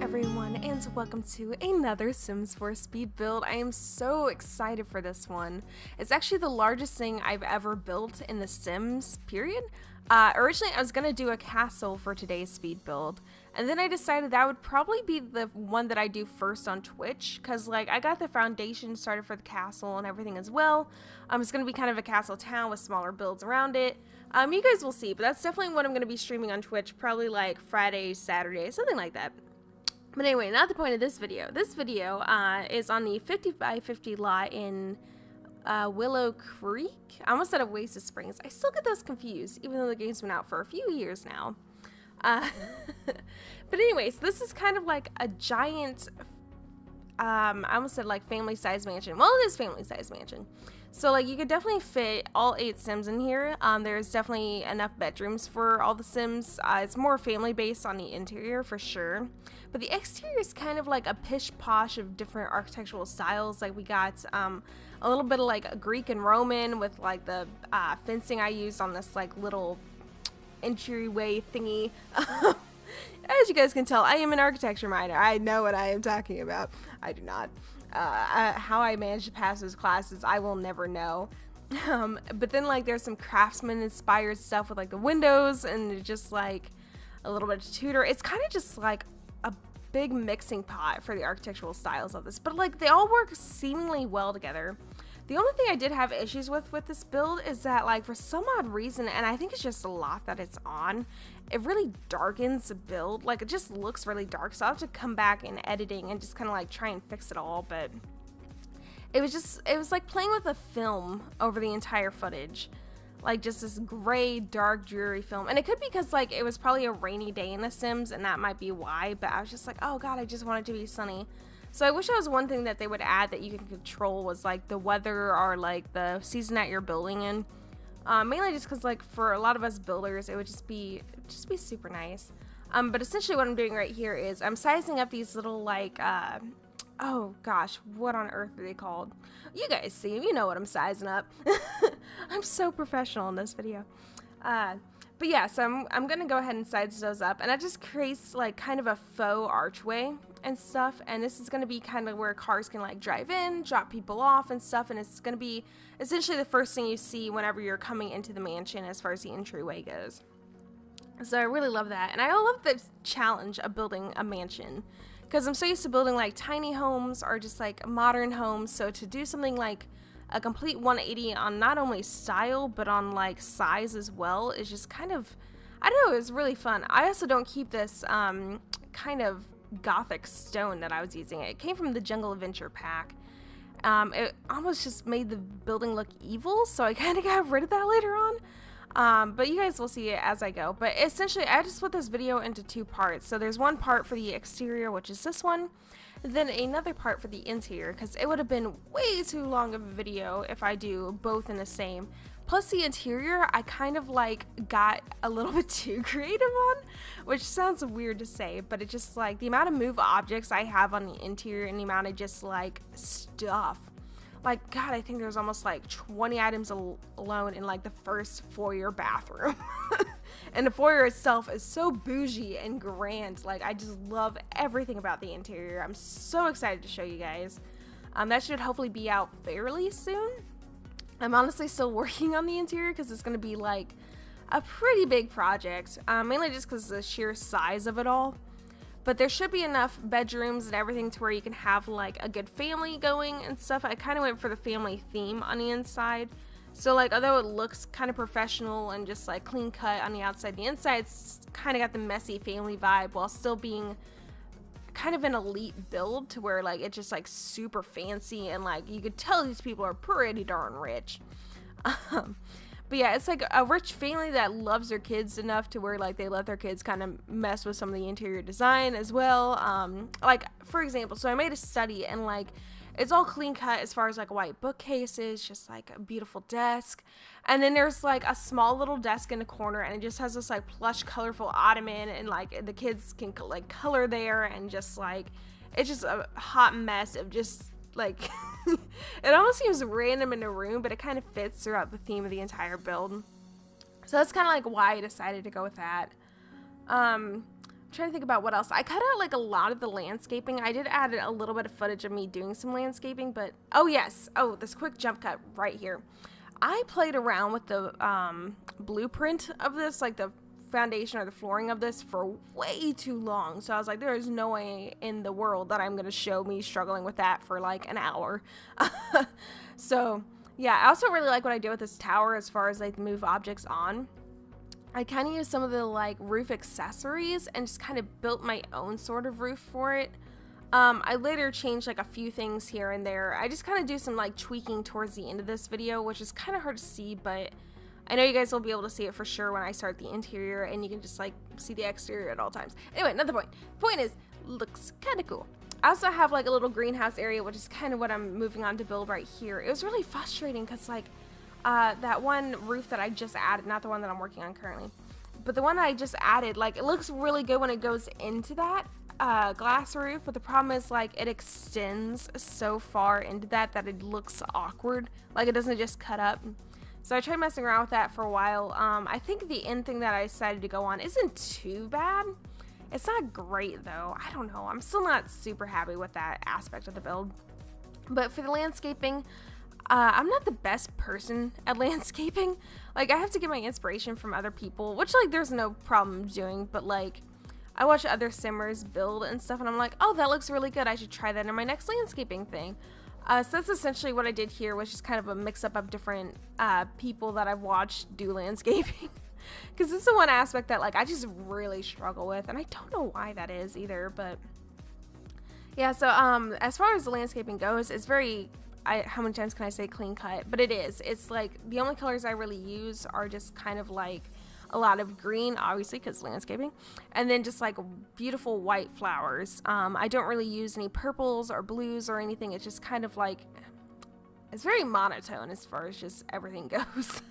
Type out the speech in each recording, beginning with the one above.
everyone, and welcome to another Sims 4 speed build. I am so excited for this one. It's actually the largest thing I've ever built in The Sims, period. Originally I was going to do a castle for today's speed build, and then I decided that would probably be the one that I do first on Twitch, because like I got the foundation started for the castle and everything as well. It's going to be kind of a castle town with smaller builds around it. You guys will see, but that's definitely what I'm going to be streaming on Twitch, probably like Friday, Saturday, something like that. But anyway, not the point of this video. This video is on the 50 by 50 lot in Willow Creek. I almost said Oasis Springs. I still get those confused, even though the game's been out for a few years now. But anyways, this is kind of like a giant, I almost said like family-sized mansion. Well, it is family-sized mansion. So like you could definitely fit all 8 Sims in here. There's definitely enough bedrooms for all the Sims. It's more family-based on the interior for sure. But the exterior is kind of like a pish-posh of different architectural styles. Like we got a little bit of like a Greek and Roman with like the fencing I used on this like little entryway thingy. As you guys can tell, I am an architecture minor. I know what I am talking about. I do not. How I managed to pass those classes, I will never know. But then like there's some craftsman inspired stuff with like the windows and just like a little bit of Tudor. It's kind of just like a big mixing pot for the architectural styles of this, but like they all work seemingly well together. The only thing I did have issues with this build is that like for some odd reason, and I think it's just a lot that it's on, it really darkens the build. Like it just looks really dark, so I'll have to come back in editing and just kind of like try and fix it all. But it was like playing with a film over the entire footage, like just this gray, dark, dreary film. And it could be because like it was probably a rainy day in The Sims, and that might be why. But I was just like, oh god, I just want it to be sunny. So I wish that was one thing that they would add that you can control, was like the weather or like the season that you're building in. Mainly just because like for a lot of us builders, it would just be super nice. But essentially what I'm doing right here is I'm sizing up these little like, oh gosh, what on earth are they called? You guys see them, you know what I'm sizing up. I'm so professional in this video. But yeah, so I'm gonna go ahead and size those up, and that just creates like kind of a faux archway and stuff, and this is gonna be kind of where cars can like drive in, drop people off and stuff, and it's gonna be essentially the first thing you see whenever you're coming into the mansion as far as the entryway goes. So I really love that, and I love the challenge of building a mansion, because I'm so used to building like tiny homes or just like modern homes, so to do something like a complete 180 on not only style but on like size as well is just kind of, I don't know, it was really fun. I also don't keep this kind of gothic stone that I was using. It came from the Jungle Adventure pack. It almost just made the building look evil, so I kind of got rid of that later on. But you guys will see it as I go. But essentially I just split this video into 2 parts. So there's one part for the exterior, which is this one, then another part for the interior, because it would have been way too long of a video if I do both in the same. Plus the interior, I kind of like got a little bit too creative on, which sounds weird to say, but it just like the amount of move objects I have on the interior and the amount of just like stuff. Like, god, I think there's almost like 20 items alone in like the first foyer bathroom. And the foyer itself is so bougie and grand. Like, I just love everything about the interior. I'm so excited to show you guys. That should hopefully be out fairly soon. I'm honestly still working on the interior because it's going to be like a pretty big project. Mainly just because of the sheer size of it all. But there should be enough bedrooms and everything to where you can have like a good family going and stuff. I kind of went for the family theme on the inside. So like, although it looks kind of professional and just like clean cut on the outside, the inside's kind of got the messy family vibe while still being kind of an elite build to where like it's just like super fancy and like you could tell these people are pretty darn rich. But yeah, it's like a rich family that loves their kids enough to where like they let their kids kind of mess with some of the interior design as well. Like for example, so I made a study and like it's all clean cut as far as like white bookcases, just like a beautiful desk. And then there's like a small little desk in the corner and it just has this like plush colorful ottoman, and like the kids can like color there, and just like it's just a hot mess of just like it almost seems random in the room, but it kind of fits throughout the theme of the entire build. So that's kind of like why I decided to go with that. trying to think about what else. I cut out like a lot of the landscaping. I did add a little bit of footage of me doing some landscaping, but oh yes, oh, this quick jump cut right here. I played around with the blueprint of this, like the foundation or the flooring of this, for way too long. So I was like, there is no way in the world that I'm gonna show me struggling with that for like an hour. So yeah, I also really like what I did with this tower as far as like move objects on. I kind of used some of the like roof accessories and just kind of built my own sort of roof for it. I later changed like a few things here and there. I just kind of do some like tweaking towards the end of this video, which is kind of hard to see, but I know you guys will be able to see it for sure when I start the interior, and you can just like see the exterior at all times. Anyway, another point. Point is, looks kind of cool. I also have like a little greenhouse area, which is kind of what I'm moving on to build right here. It was really frustrating because like that one roof that I just added, not the one that I'm working on currently, but the one that I just added, like it looks really good when it goes into that glass roof, but the problem is like it extends so far into that it looks awkward, like it doesn't just cut up. So I tried messing around with that for a while. I think the end thing that I decided to go on isn't too bad. It's not great though. I don't know, I'm still not super happy with that aspect of the build. But for the landscaping, I'm not the best person at landscaping. Like I have to get my inspiration from other people, which like there's no problem doing, but like I watch other simmers build and stuff, and I'm like, oh, that looks really good. I should try that in my next landscaping thing. So that's essentially what I did here, which is kind of a mix-up of different people that I've watched do landscaping. Because this is the one aspect that like I just really struggle with, and I don't know why that is either. But yeah, so as far as the landscaping goes, it's very, how many times can I say clean cut? But it is. It's like the only colors I really use are just kind of like a lot of green, obviously because landscaping, and then just like beautiful white flowers. I don't really use any purples or blues or anything. It's just kind of like, it's very monotone as far as just everything goes.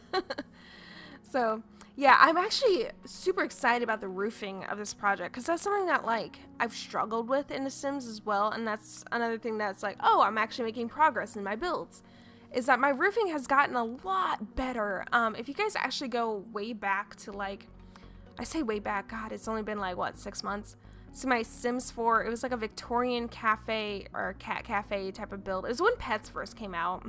So yeah, I'm actually super excited about the roofing of this project, because that's something that like I've struggled with in The Sims as well, and that's another thing that's like, oh, I'm actually making progress in my builds, is that my roofing has gotten a lot better. If you guys actually go way back to like, I say way back, God, it's only been like, what, 6 months? So my Sims 4, it was like a Victorian cafe or cat cafe type of build. It was when pets first came out.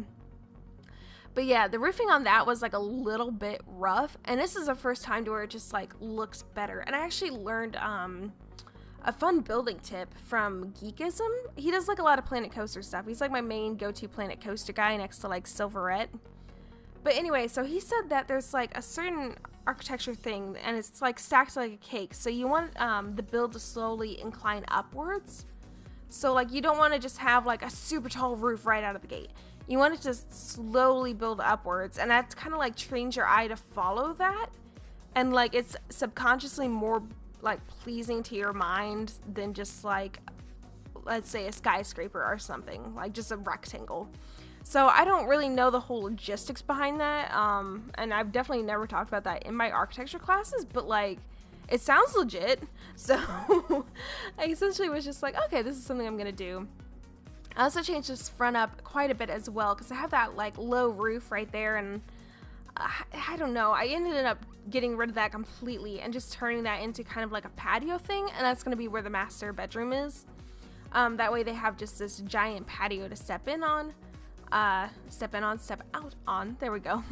But yeah, the roofing on that was like a little bit rough, and this is the first time to where it just like looks better. And I actually learned a fun building tip from Geekism. He does like a lot of Planet Coaster stuff. He's like my main go-to Planet Coaster guy next to like Silverette. But anyway, so he said that there's like a certain architecture thing, and it's like stacked like a cake. So you want the build to slowly incline upwards. So like you don't want to just have like a super tall roof right out of the gate. You want it to slowly build upwards, and that's kind of like trains your eye to follow that, and like it's subconsciously more like pleasing to your mind than just like, let's say, a skyscraper or something, like just a rectangle. So I don't really know the whole logistics behind that, and I've definitely never talked about that in my architecture classes, but like it sounds legit. So I essentially was just like, okay, this is something I'm gonna do. I also changed this front up quite a bit as well, because I have that like low roof right there, and I don't know, I ended up getting rid of that completely and just turning that into kind of like a patio thing, and that's going to be where the master bedroom is. That way they have just this giant patio to step out on. There we go.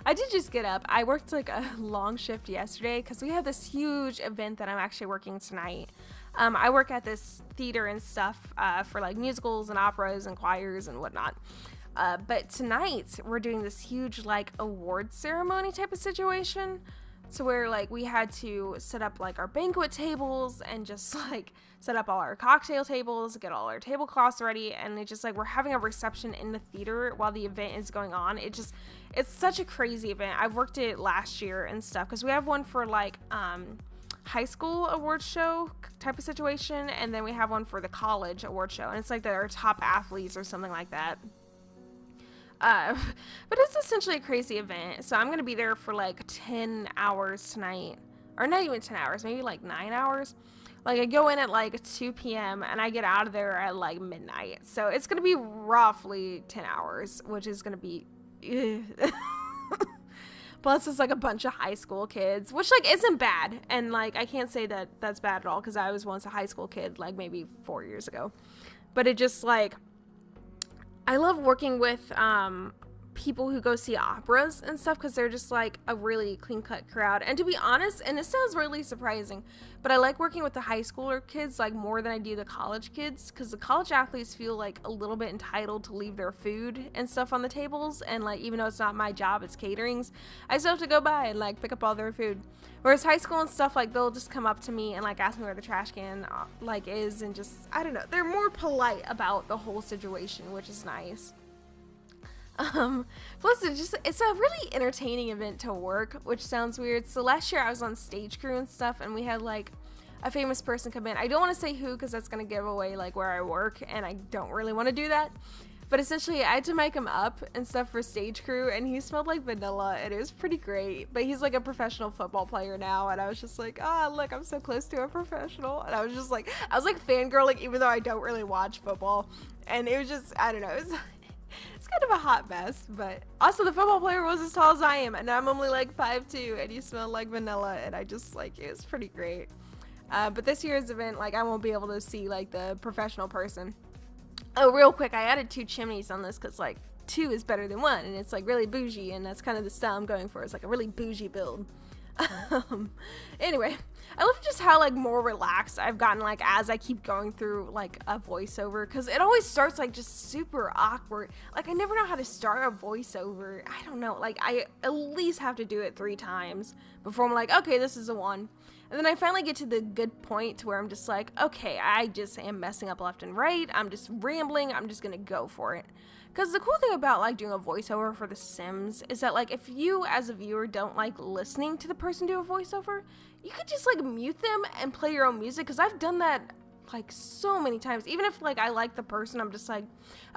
I did just get up. I worked like a long shift yesterday because we have this huge event that I'm actually working tonight. I work at this theater and stuff for like musicals and operas and choirs and whatnot. But tonight we're doing this huge like award ceremony type of situation, to where like we had to set up like our banquet tables and just like set up all our cocktail tables, get all our tablecloths ready, and it's just like we're having a reception in the theater while the event is going on. It's such a crazy event. I've worked it last year and stuff, because we have one for like high school award show type of situation, and then we have one for the college award show, and it's like our top athletes or something like that. But it's essentially a crazy event. So I'm going to be there for like 10 hours tonight, or not even 10 hours, maybe like 9 hours. Like I go in at like 2 p.m. and I get out of there at like midnight. So it's going to be roughly 10 hours, which is going to be, Plus it's like a bunch of high school kids, which like isn't bad, and like I can't say that that's bad at all because I was once a high school kid, like maybe 4 years ago. But it just like, I love working with people who go see operas and stuff because they're just like a really clean cut crowd. And to be honest, and it sounds really surprising, but I like working with the high schooler kids like more than I do the college kids, because the college athletes feel like a little bit entitled to leave their food and stuff on the tables, and like even though it's not my job, it's caterings, I still have to go by and like pick up all their food. Whereas high school and stuff, like they'll just come up to me and like ask me where the trash can like is, and just, I don't know, they're more polite about the whole situation, which is nice. Plus it's a really entertaining event to work, which sounds weird. So last year I was on stage crew and stuff, and we had like a famous person come in. I don't want to say who because that's going to give away like where I work, and I don't really want to do that. But essentially I had to mic him up and stuff for stage crew, and he smelled like vanilla, and it was pretty great. But he's like a professional football player now, and I was just like, look, I'm so close to a professional. And I was fangirling even though I don't really watch football. And it was just, I don't know, it's kind of a hot mess. But also the football player was as tall as I am, and I'm only like 5'2", and he smelled like vanilla, and I just like, it was pretty great. But this year's event, like I won't be able to see like the professional person. Oh, real quick, I added 2 chimneys on this because like 2 is better than 1, and it's like really bougie, and that's kind of the style I'm going for. It's like a really bougie build. Anyway, I love just how like more relaxed I've gotten like as I keep going through like a voiceover, because it always starts like just super awkward. Like I never know how to start a voiceover. I don't know, like I at least have to do it 3 times before I'm like, okay, this is the one. And then I finally get to the good point to where I'm just like, okay, I just am messing up left and right. I'm just rambling. I'm just going to go for it. Because the cool thing about like doing a voiceover for The Sims is that like if you as a viewer don't like listening to the person do a voiceover, you could just like mute them and play your own music. Because I've done that like so many times. Even if like I like the person, I'm just like,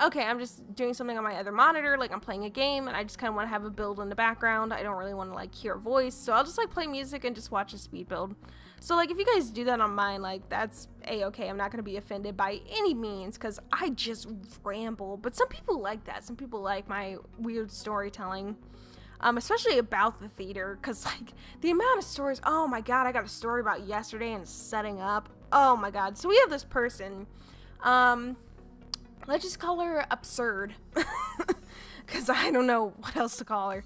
okay, I'm just doing something on my other monitor, like I'm playing a game, and I just kind of want to have a build in the background. I don't really want to like hear a voice, so I'll just like play music and just watch a speed build. So like if you guys do that on mine, like that's a-okay. I'm not going to be offended by any means, because I just ramble. But some people like that. Some people like my weird storytelling, especially about the theater, because like the amount of stories, oh my god, I got a story about yesterday and setting up. Oh my god. So we have this person, let's just call her Absurd, because I don't know what else to call her,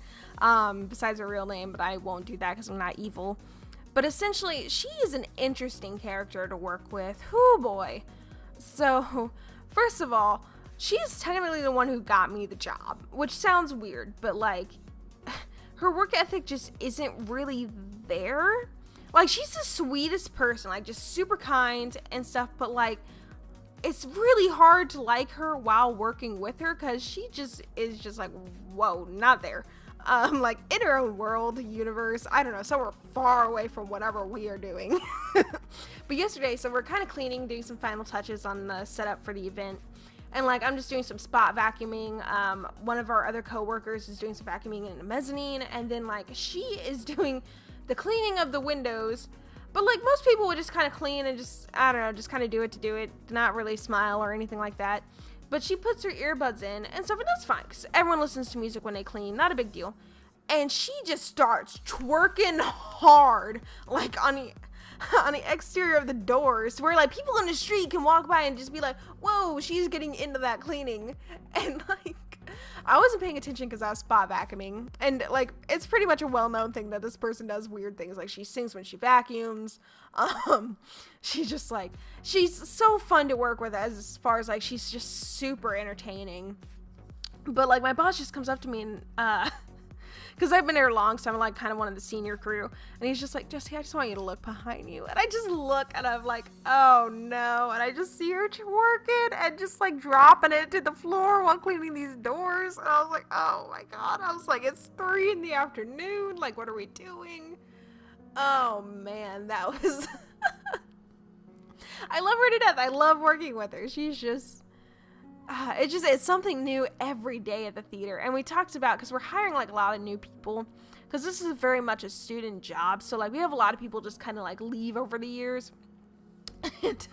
besides her real name, but I won't do that because I'm not evil. But essentially, she is an interesting character to work with. Whoo boy. So, first of all, she's technically the one who got me the job, which sounds weird, but like, her work ethic just isn't really there. Like, she's the sweetest person, like just super kind and stuff, but like, it's really hard to like her while working with her, because she just is just like, whoa, not there. Like in her own world, universe, I don't know, somewhere far away from whatever we are doing. But yesterday, so we're kind of cleaning, doing some final touches on the setup for the event. And like, I'm just doing some spot vacuuming. One of our other co-workers is doing some vacuuming in the mezzanine. And then like, she is doing the cleaning of the windows. But like most people would just kind of clean and just, I don't know, just kind of do it, not really smile or anything like that. But she puts her earbuds in and stuff, and that's fine, because everyone listens to music when they clean, not a big deal. And she just starts twerking hard, like on the exterior of the doors, where like people in the street can walk by and just be like, whoa, she's getting into that cleaning. And like, I wasn't paying attention because I was spot vacuuming, and like, it's pretty much a well-known thing that this person does weird things, like she sings when she vacuums. She's just like, she's so fun to work with, as far as like, she's just super entertaining. But like, my boss just comes up to me and because I've been there long, so I'm like kind of one of the senior crew, and he's just like, Jesse, I just want you to look behind you. And I just look, and I'm like, oh no. And I just see her twerking and just like dropping it to the floor while cleaning these doors. And I was like, oh my god. I was like, it's 3 PM, like what are we doing? Oh man, that was I love her to death. I love working with her. She's just it's something new every day at the theater. And we talked about, because we're hiring like a lot of new people, because this is very much a student job, so like we have a lot of people just kind of like leave over the years. And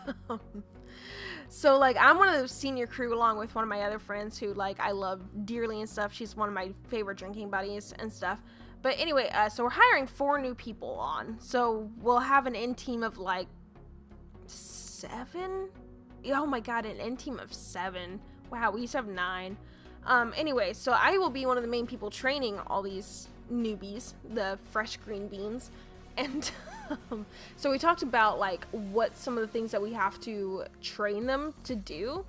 so like, I'm one of the senior crew along with one of my other friends who like I love dearly and stuff. She's one of my favorite drinking buddies and stuff. But anyway, so we're hiring 4 new people on. So we'll have an in team of like 7. Oh my god, an in team of 7. Wow, we used to have 9. Anyway, so I will be one of the main people training all these newbies, the fresh green beans. And so we talked about like what some of the things that we have to train them to do.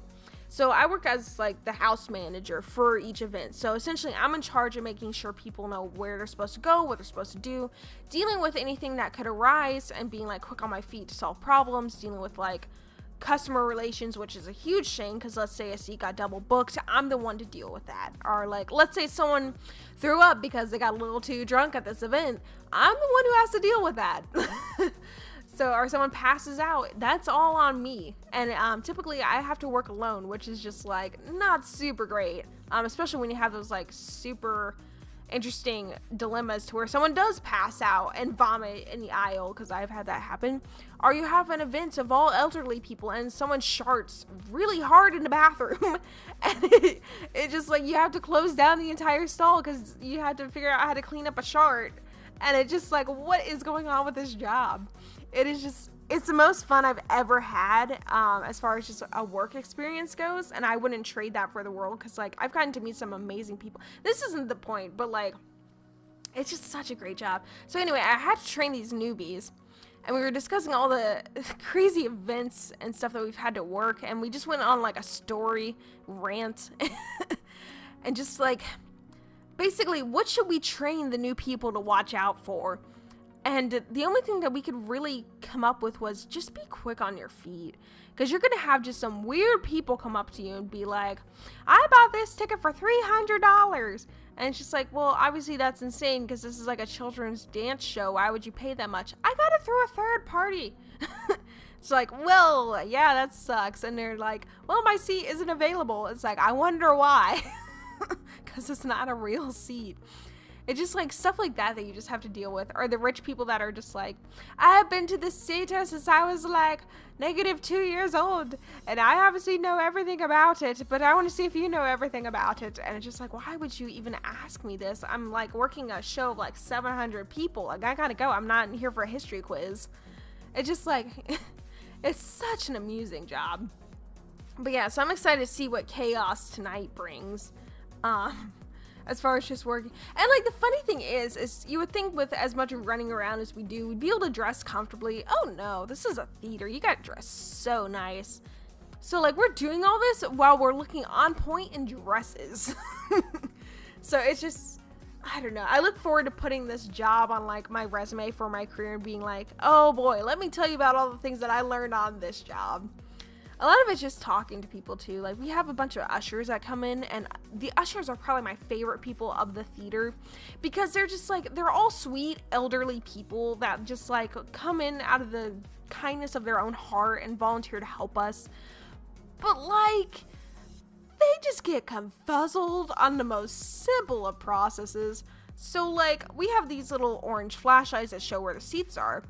So I work as like the house manager for each event. So essentially I'm in charge of making sure people know where they're supposed to go, what they're supposed to do, dealing with anything that could arise and being like quick on my feet to solve problems, dealing with like customer relations, which is a huge shame because let's say a seat got double booked, I'm the one to deal with that. Or like let's say someone threw up because they got a little too drunk at this event, I'm the one who has to deal with that. So, or someone passes out, that's all on me. And typically I have to work alone, which is just like not super great, especially when you have those like super interesting dilemmas to where someone does pass out and vomit in the aisle, because I've had that happen. Or you have an event of all elderly people and someone sharts really hard in the bathroom and it just like you have to close down the entire stall because you had to figure out how to clean up a shart. And it just like, what is going on with this job? It is just, it's the most fun I've ever had as far as just a work experience goes, and I wouldn't trade that for the world because like I've gotten to meet some amazing people. This isn't the point, but like it's just such a great job. So anyway, I had to train these newbies and we were discussing all the crazy events and stuff that we've had to work, and we just went on like a story rant and just like basically what should we train the new people to watch out for. And the only thing that we could really come up with was just be quick on your feet. Because you're going to have just some weird people come up to you and be like, I bought this ticket for $300. And it's just like, well, obviously that's insane because this is like a children's dance show. Why would you pay that much? I got it through a third party. It's like, well, yeah, that sucks. And they're like, well, my seat isn't available. It's like, I wonder why. Because it's not a real seat. It's just like stuff like that you just have to deal with. Or the rich people that are just like, I have been to this theater since I was like -2 years old, and I obviously know everything about it, but I want to see if you know everything about it. And it's just like, why would you even ask me this? I'm like working a show of like 700 people. Like I gotta go. I'm not here for a history quiz. It's just like, it's such an amusing job. But yeah, so I'm excited to see what chaos tonight brings. As far as just working. And like the funny thing is you would think with as much running around as we do, we'd be able to dress comfortably. Oh no, this is a theater. You gotta dress so nice. So like we're doing all this while we're looking on point in dresses. So it's just, I don't know. I look forward to putting this job on like my resume for my career and being like, oh boy, let me tell you about all the things that I learned on this job. A lot of it's just talking to people too. Like we have a bunch of ushers that come in, and the ushers are probably my favorite people of the theater because they're just like, they're all sweet elderly people that just like come in out of the kindness of their own heart and volunteer to help us. But like they just get confuzzled on the most simple of processes. So like we have these little orange flashlights that show where the seats are.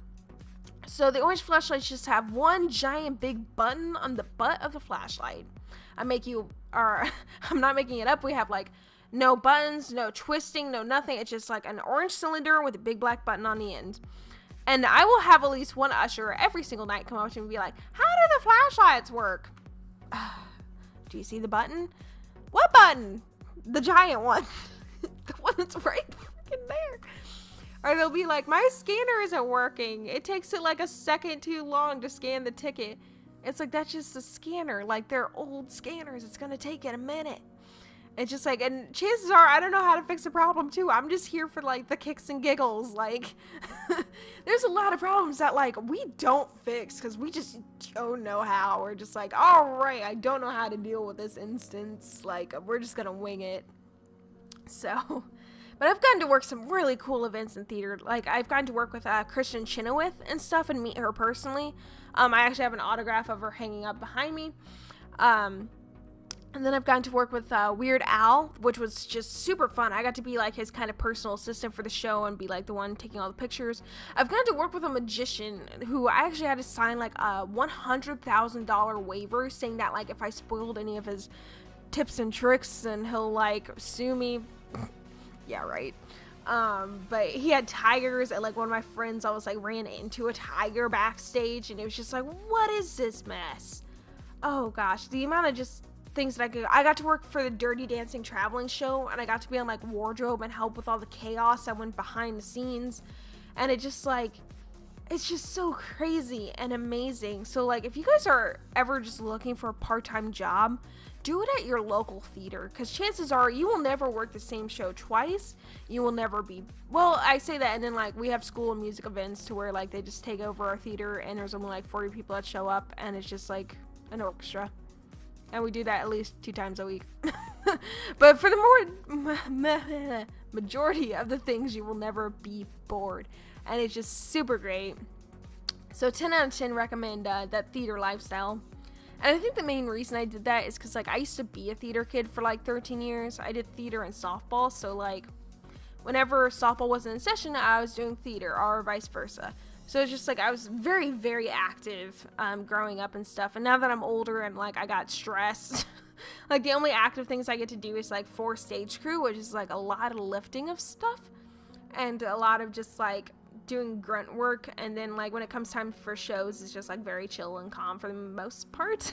So the orange flashlights just have one giant big button on the butt of the flashlight. I'm not making it up. We have like no buttons, no twisting, no nothing. It's just like an orange cylinder with a big black button on the end. And I will have at least one usher every single night come up to me and be like, how do the flashlights work? Do you see the button? What button? The giant one. The one that's right freaking there. Or they'll be like, my scanner isn't working. It takes it like a second too long to scan the ticket. It's like, that's just a scanner. Like, they're old scanners. It's going to take it a minute. It's just like, and chances are I don't know how to fix the problem too. I'm just here for like the kicks and giggles. Like, there's a lot of problems that like we don't fix because we just don't know how. We're just like, all right, I don't know how to deal with this instance. Like, we're just going to wing it. So... But I've gotten to work some really cool events in theater. Like, I've gotten to work with Kristen Chenoweth and stuff and meet her personally. I actually have an autograph of her hanging up behind me. And then I've gotten to work with Weird Al, which was just super fun. I got to be like his kind of personal assistant for the show and be like the one taking all the pictures. I've gotten to work with a magician who I actually had to sign like a $100,000 waiver saying that like if I spoiled any of his tips and tricks, then he'll like sue me. Yeah, right. But he had tigers, and like one of my friends always like ran into a tiger backstage, and it was just like, what is this mess? Oh gosh, the amount of just things that I got to work for the Dirty Dancing traveling show, and I got to be on like wardrobe and help with all the chaos that went behind the scenes, and it just like, it's just so crazy and amazing. So like, if you guys are ever just looking for a part-time job, do it at your local theater, because chances are you will never work the same show twice. You will never be, well, I say that, and then like we have school and music events to where like they just take over our theater, and there's only like 40 people that show up, and it's just like an orchestra, and we do that at least 2 times a week. But for the majority of the things, you will never be bored, and it's just super great. So 10 out of 10 recommend that theater lifestyle. And I think the main reason I did that is because like I used to be a theater kid for like 13 years. I did theater and softball, so like whenever softball wasn't in session, I was doing theater, or vice versa. So it's just like I was very, very active growing up and stuff. And now that I'm older and like I got stressed, like the only active things I get to do is like for stage crew, which is like a lot of lifting of stuff and a lot of just like doing grunt work. And then like when it comes time for shows, it's just like very chill and calm for the most part.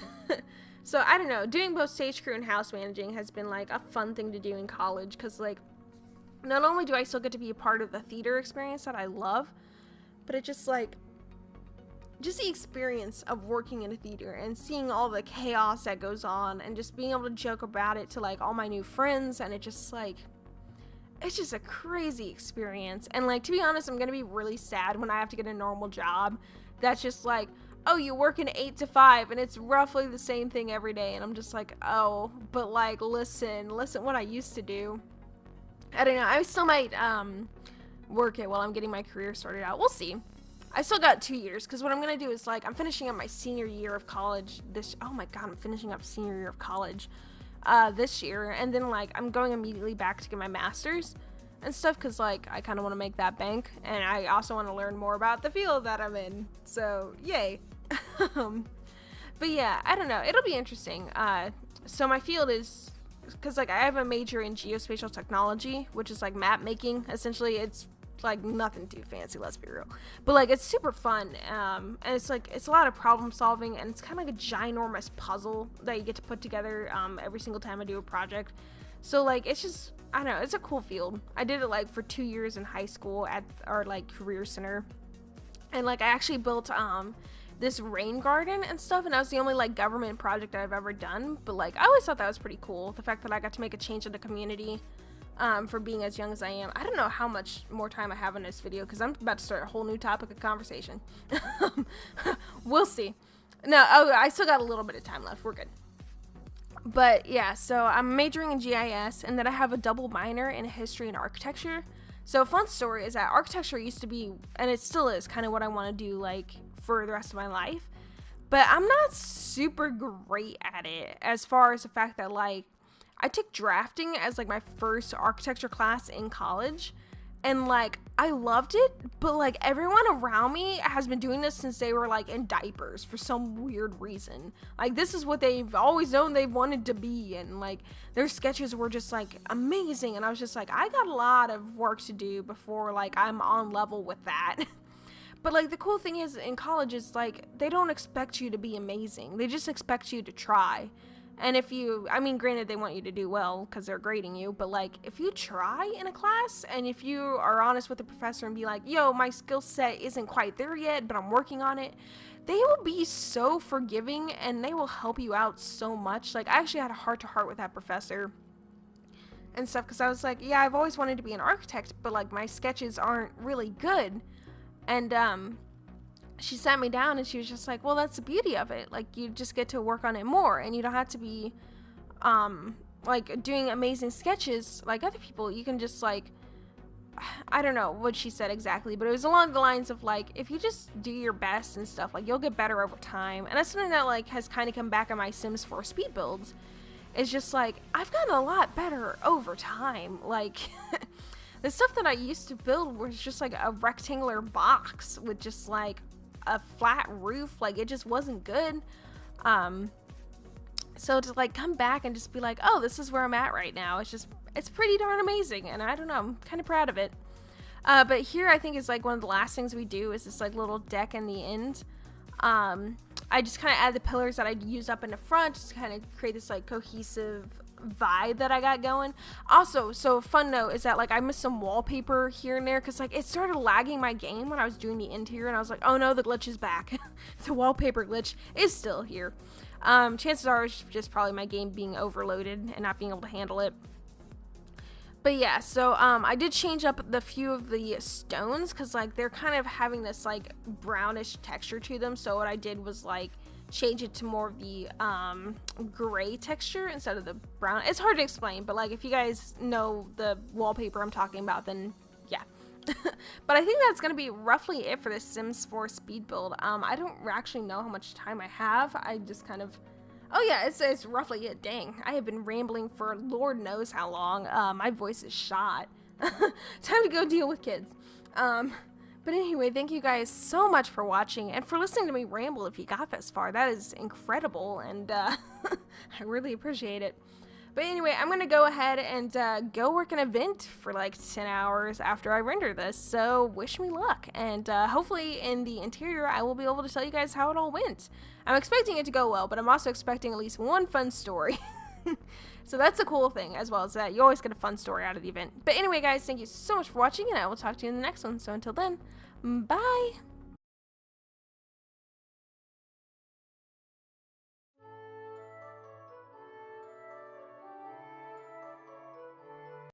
So I don't know, doing both stage crew and house managing has been like a fun thing to do in college, because like not only do I still get to be a part of the theater experience that I love, but it just like, just the experience of working in a theater and seeing all the chaos that goes on and just being able to joke about it to like all my new friends, and it just like, it's just a crazy experience. And like, to be honest, I'm gonna be really sad when I have to get a normal job that's just like, oh, you work an 8 to 5 and it's roughly the same thing every day, and I'm just like, oh, but like listen what I used to do. I don't know, I still might work it while I'm getting my career sorted out. We'll see. I still got 2 years, because what I'm gonna do is like, I'm finishing up my senior year of college I'm finishing up senior year of college this year, and then like I'm going immediately back to get my master's and stuff, because like I kind of want to make that bank, and I also want to learn more about the field that I'm in, so yay. But yeah, I don't know, it'll be interesting. So my field is, because like I have a major in geospatial technology, which is like map making. Essentially, it's like nothing too fancy, let's be real, but like it's super fun, and it's like, it's a lot of problem solving, and it's kind of like a ginormous puzzle that you get to put together every single time I do a project. So like, it's just, I don't know, it's a cool field. I did it like for 2 years in high school at our like career center, and like I actually built this rain garden and stuff, and that was the only like government project I've ever done. But like, I always thought that was pretty cool, the fact that I got to make a change in the community for being as young as I am. I don't know how much more time I have in this video, because I'm about to start a whole new topic of conversation. We'll see. No, oh, I still got a little bit of time left. We're good. But yeah, so I'm majoring in GIS, and then I have a double minor in history and architecture. So a fun story is that architecture used to be, and it still is, kind of what I want to do like for the rest of my life. But I'm not super great at it, as far as the fact that like, I took drafting as like my first architecture class in college, and like I loved it, but like everyone around me has been doing this since they were like in diapers for some weird reason. Like, this is what they've always known they've wanted to be, and like their sketches were just like amazing, and I was just like, I got a lot of work to do before like I'm on level with that. But like the cool thing is, in college, is like they don't expect you to be amazing, they just expect you to try. And if you, I mean, granted, they want you to do well because they're grading you, but like, if you try in a class, and if you are honest with the professor and be like, yo, my skill set isn't quite there yet, but I'm working on it, they will be so forgiving, and they will help you out so much. Like, I actually had a heart-to-heart with that professor and stuff, because I was like, yeah, I've always wanted to be an architect, but like, my sketches aren't really good. And she sat me down, and she was just like, well, that's the beauty of it. Like, you just get to work on it more, and you don't have to be, like, doing amazing sketches like other people. You can just, like, I don't know what she said exactly, but it was along the lines of, like, if you just do your best and stuff, like, you'll get better over time. And that's something that, like, has kind of come back in my Sims 4 speed builds. It's just, like, I've gotten a lot better over time. Like, the stuff that I used to build was just, like, a rectangular box with just, like, a flat roof. Like, it just wasn't good. So to like come back and just be like, oh, this is where I'm at right now, it's pretty darn amazing, and I don't know, I'm kind of proud of it. But here I think is like one of the last things we do is this like little deck in the end. I just kind of add the pillars that I'd use up in the front just to kind of create this like cohesive vibe that I got going. Also, so fun note is that like I missed some wallpaper here and there because like it started lagging my game when I was doing the interior, and I was like, oh no, the glitch is back. The wallpaper glitch is still here. Chances are it's just probably my game being overloaded and not being able to handle it. But yeah, so I did change up the few of the stones because like they're kind of having this like brownish texture to them. So what I did was like change it to more of the gray texture instead of the brown. It's hard to explain, but like if you guys know the wallpaper I'm talking about, then yeah. But I think that's gonna be roughly it for the Sims 4 speed build. I don't actually know how much time I have. I just kind of, oh yeah, it's roughly it. Dang, I have been rambling for Lord knows how long. My voice is shot. Time to go deal with kids. But anyway, thank you guys so much for watching and for listening to me ramble if you got this far. That is incredible, and I really appreciate it. But anyway, I'm going to go ahead and go work an event for like 10 hours after I render this, so wish me luck. And hopefully in the interior, I will be able to tell you guys how it all went. I'm expecting it to go well, but I'm also expecting at least one fun story. So that's a cool thing, as well as that. You always get a fun story out of the event. But anyway, guys, thank you so much for watching, and I will talk to you in the next one. So until then, bye!